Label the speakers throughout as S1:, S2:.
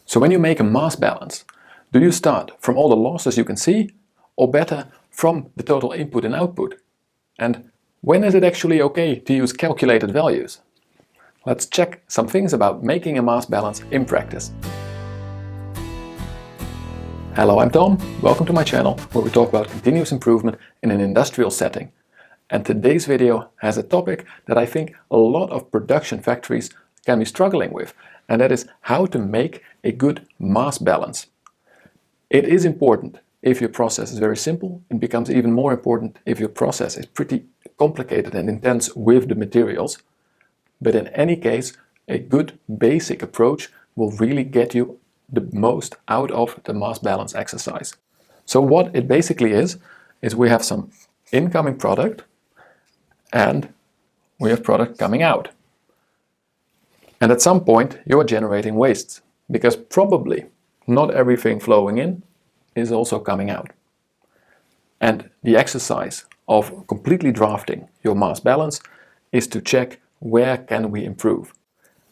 S1: So when you make a mass balance, do you start from all the losses you can see, or better, from the total input and output? And when is it actually okay to use calculated values? Let's check some things about making a mass balance in practice. Hello, I'm Tom. Welcome to my channel where we talk about continuous improvement in an industrial setting. And today's video has a topic that I think a lot of production factories can be struggling with, and that is how to make a good mass balance. It is important if your process is very simple. It becomes even more important if your process is pretty complicated and intense with the materials. But in any case, a good basic approach will really get you the most out of the mass balance exercise. So what it basically is we have some incoming product and we have product coming out. And at some point you are generating wastes, because probably not everything flowing in is also coming out. And the exercise of completely drafting your mass balance is to check where can we improve.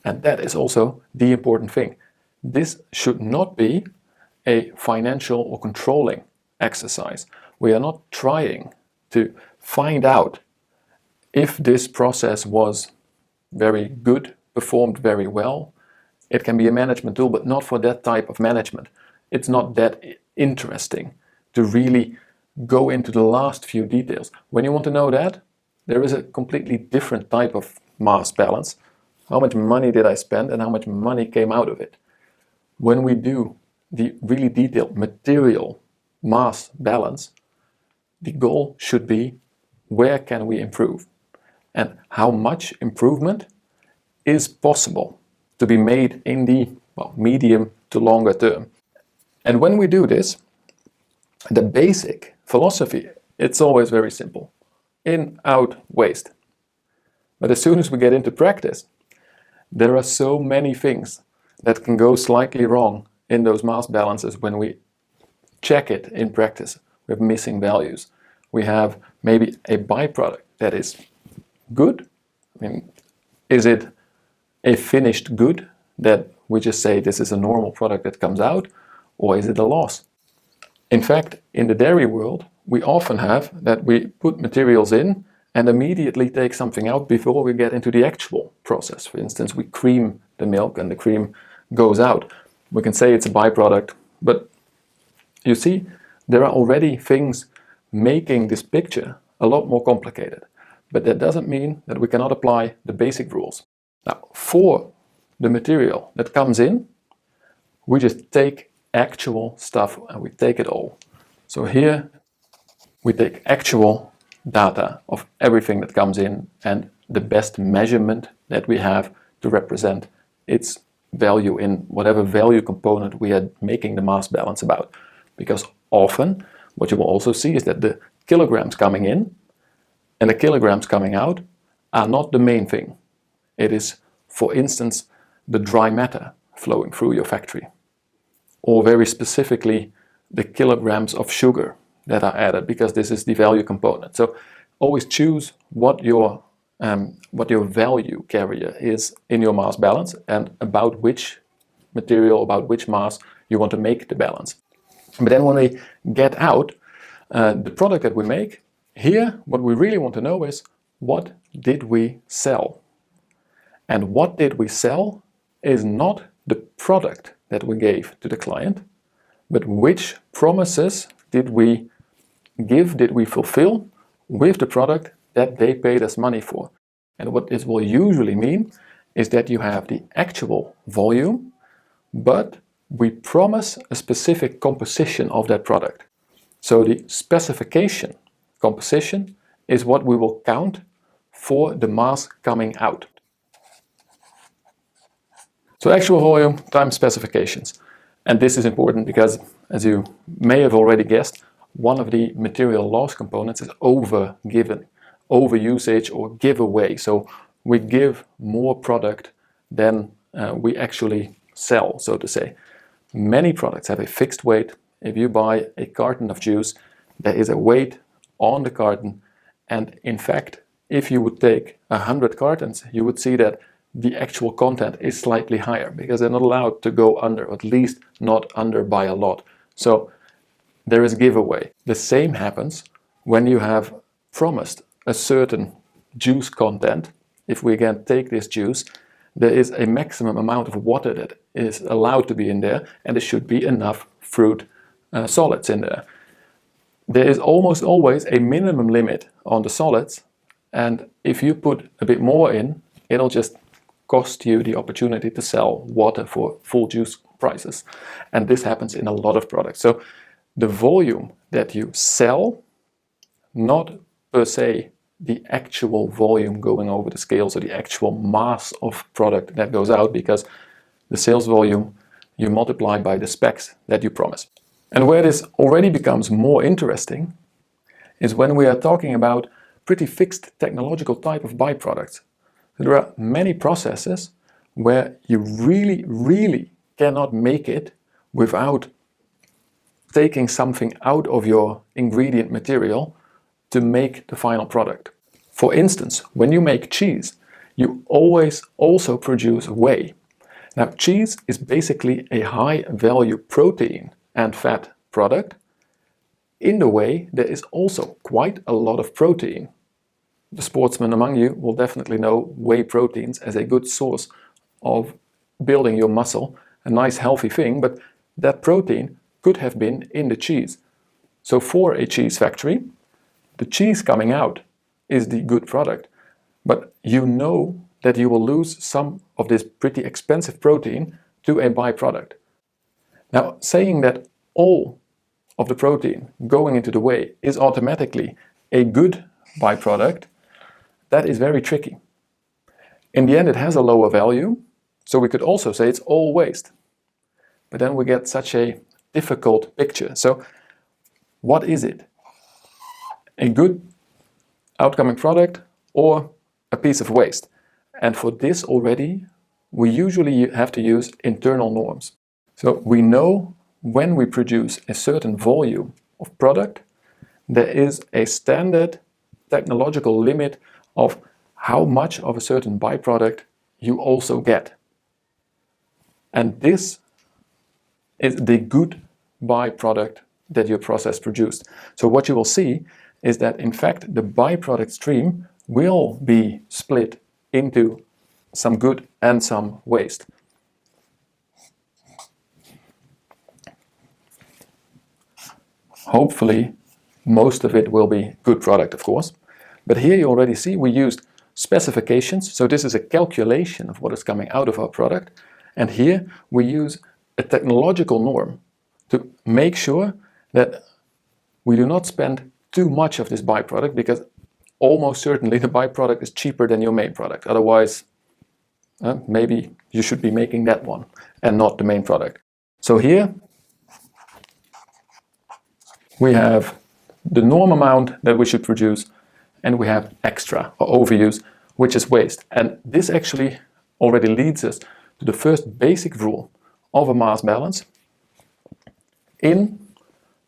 S1: And that is also the important thing. This should not be a financial or controlling exercise. We are not trying to find out if this process was very good, performed very well. It can be a management tool, but not for that type of management. It's not that interesting to really go into the last few details. When you want to know that, there is a completely different type of mass balance. How much money did I spend and how much money came out of it? When we do the really detailed material mass balance, the goal should be where can we improve and how much improvement is possible to be made in the medium to longer term. And when we do this, the basic philosophy, it's always very simple. In, out, waste. But as soon as we get into practice, there are so many things that can go slightly wrong in those mass balances when we check it in practice with missing values. We have maybe a byproduct that is good. I mean, is it a finished good that we just say this is a normal product that comes out, or is it a loss? In fact, in the dairy world, we often have that we put materials in and immediately take something out before we get into the actual process. For instance, we cream the milk and the cream goes out. We can say it's a byproduct, but you see, there are already things making this picture a lot more complicated. But that doesn't mean that we cannot apply the basic rules. Now, for the material that comes in, we just take actual stuff and we take it all. So here we take actual data of everything that comes in and the best measurement that we have to represent its value in whatever value component we are making the mass balance about. Because often what you will also see is that the kilograms coming in and the kilograms coming out are not the main thing. It is, for instance, the dry matter flowing through your factory, or very specifically the kilograms of sugar that are added, because this is the value component. So always choose what your value carrier is in your mass balance and about which material, about which mass you want to make the balance. But then when we get out the product that we make, here what we really want to know is what did we sell? And what did we sell is not the product that we gave to the client, but which promises did we give, did we fulfill with the product that they paid us money for. And what this will usually mean is that you have the actual volume, but we promise a specific composition of that product. So the specification composition is what we will count for the mass coming out. So actual volume times specifications. And this is important because, as you may have already guessed, one of the material loss components is overgiven, overusage or giveaway. So we give more product than we actually sell, so to say. Many products have a fixed weight. If you buy a carton of juice, there is a weight on the carton. And in fact, if you would take 100 cartons, you would see that the actual content is slightly higher because they're not allowed to go under, or at least not under by a lot. So there is giveaway. The same happens when you have promised a certain juice content. If we again take this juice, there is a maximum amount of water that is allowed to be in there, and there should be enough fruit solids in there. There is almost always a minimum limit on the solids, and if you put a bit more in, it'll just cost you the opportunity to sell water for full juice prices. And this happens in a lot of products. So the volume that you sell, not per se the actual volume going over the scales or the actual mass of product that goes out, because the sales volume you multiply by the specs that you promise. And where this already becomes more interesting is when we are talking about pretty fixed technological type of byproducts. There are many processes where you really cannot make it without taking something out of your ingredient material to make the final product. For instance, when you make cheese, you always also produce whey. Now, cheese is basically a high value protein and fat product. In the whey, there is also quite a lot of protein. The sportsmen among you will definitely know whey proteins as a good source of building your muscle, a nice healthy thing, but that protein could have been in the cheese. So for a cheese factory, the cheese coming out is the good product, but you know that you will lose some of this pretty expensive protein to a byproduct. Now, saying that all of the protein going into the whey is automatically a good byproduct, that is very tricky. In the end, it has a lower value, so we could also say it's all waste. But then we get such a difficult picture. So what is it? A good outcoming product or a piece of waste? And for this already, we usually have to use internal norms. So we know when we produce a certain volume of product, there is a standard technological limit of how much of a certain byproduct you also get. And this is the good byproduct that your process produced. So what you will see is that in fact the byproduct stream will be split into some good and some waste. Hopefully most of it will be good product, of course. But here you already see we used specifications. So this is a calculation of what is coming out of our product. And here we use a technological norm to make sure that we do not spend too much of this byproduct, because almost certainly the byproduct is cheaper than your main product. Otherwise, maybe you should be making that one and not the main product. So here we have the norm amount that we should produce, and we have extra or overuse, which is waste. And this actually already leads us to the first basic rule of a mass balance: in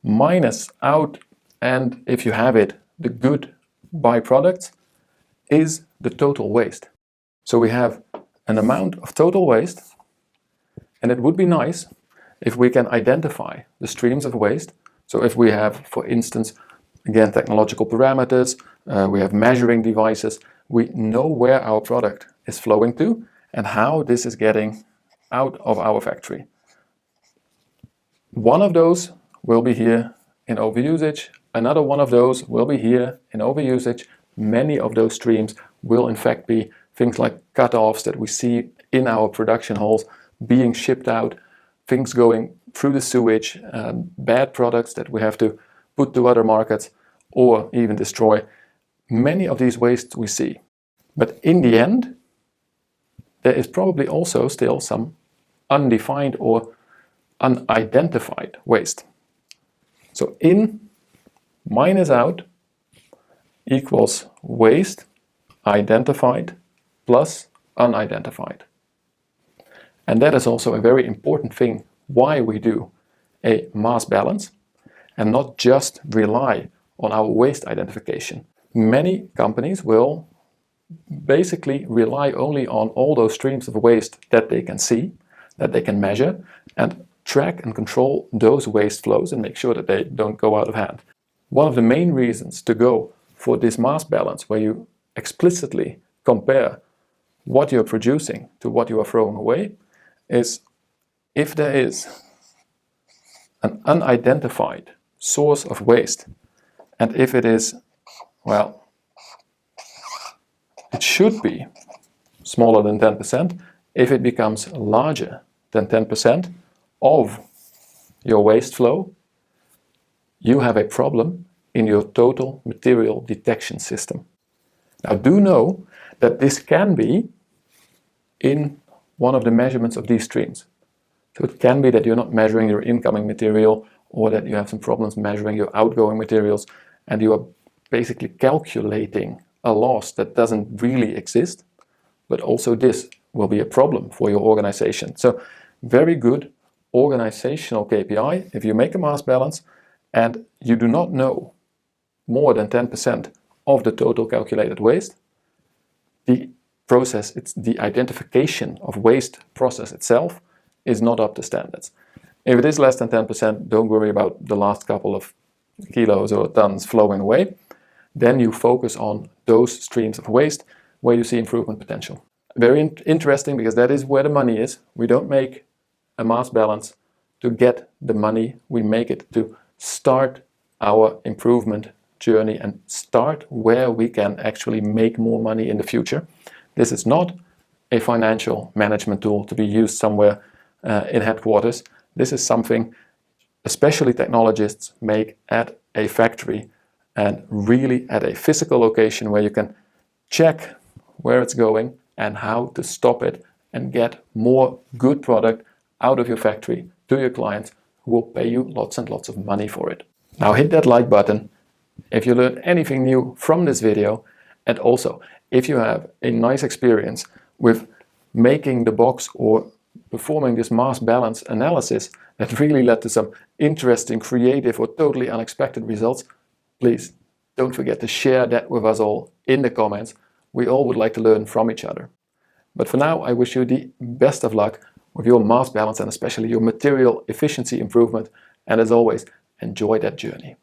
S1: minus out, and if you have it, the good byproducts, is the total waste. So we have an amount of total waste, and it would be nice if we can identify the streams of waste. So if we have, for instance, again, technological parameters, we have measuring devices, we know where our product is flowing to and how this is getting out of our factory. One of those will be here in overusage, another one of those will be here in overusage. Many of those streams will in fact be things like cut-offs that we see in our production halls being shipped out, things going through the sewage, bad products that we have to put to other markets or even destroy. Many of these wastes we see. But in the end, there is probably also still some undefined or unidentified waste. So in minus out equals waste identified plus unidentified. And that is also a very important thing why we do a mass balance and not just rely on our waste identification. Many companies will basically rely only on all those streams of waste that they can see, that they can measure, and track and control those waste flows and make sure that they don't go out of hand. One of the main reasons to go for this mass balance, where you explicitly compare what you're producing to what you are throwing away, is if there is an unidentified source of waste, and if it is, well, it should be smaller than 10%. If it becomes larger than 10% of your waste flow, you have a problem in your total material detection system. Now, do know that this can be in one of the measurements of these streams. So it can be that you're not measuring your incoming material, or that you have some problems measuring your outgoing materials, and you are basically calculating a loss that doesn't really exist. But also this will be a problem for your organization. So very good organizational KPI. If you make a mass balance and you do not know more than 10% of the total calculated waste, the process, it's the identification of waste process itself is not up to standards. If it is less than 10%, don't worry about the last couple of kilos or tons flowing away. Then you focus on those streams of waste where you see improvement potential. Very interesting, because that is where the money is. We don't make a mass balance to get the money. We make it to start our improvement journey and start where we can actually make more money in the future. This is not a financial management tool to be used somewhere in headquarters. This is something especially technologists make at a factory, and really at a physical location where you can check where it's going and how to stop it and get more good product out of your factory to your clients, who will pay you lots and lots of money for it. Now hit that like button if you learned anything new from this video, and also if you have a nice experience with making the box or performing this mass balance analysis that really led to some interesting, creative, or totally unexpected results, please don't forget to share that with us all in the comments. We all would like to learn from each other. But for now, I wish you the best of luck with your mass balance and especially your material efficiency improvement. And as always, enjoy that journey.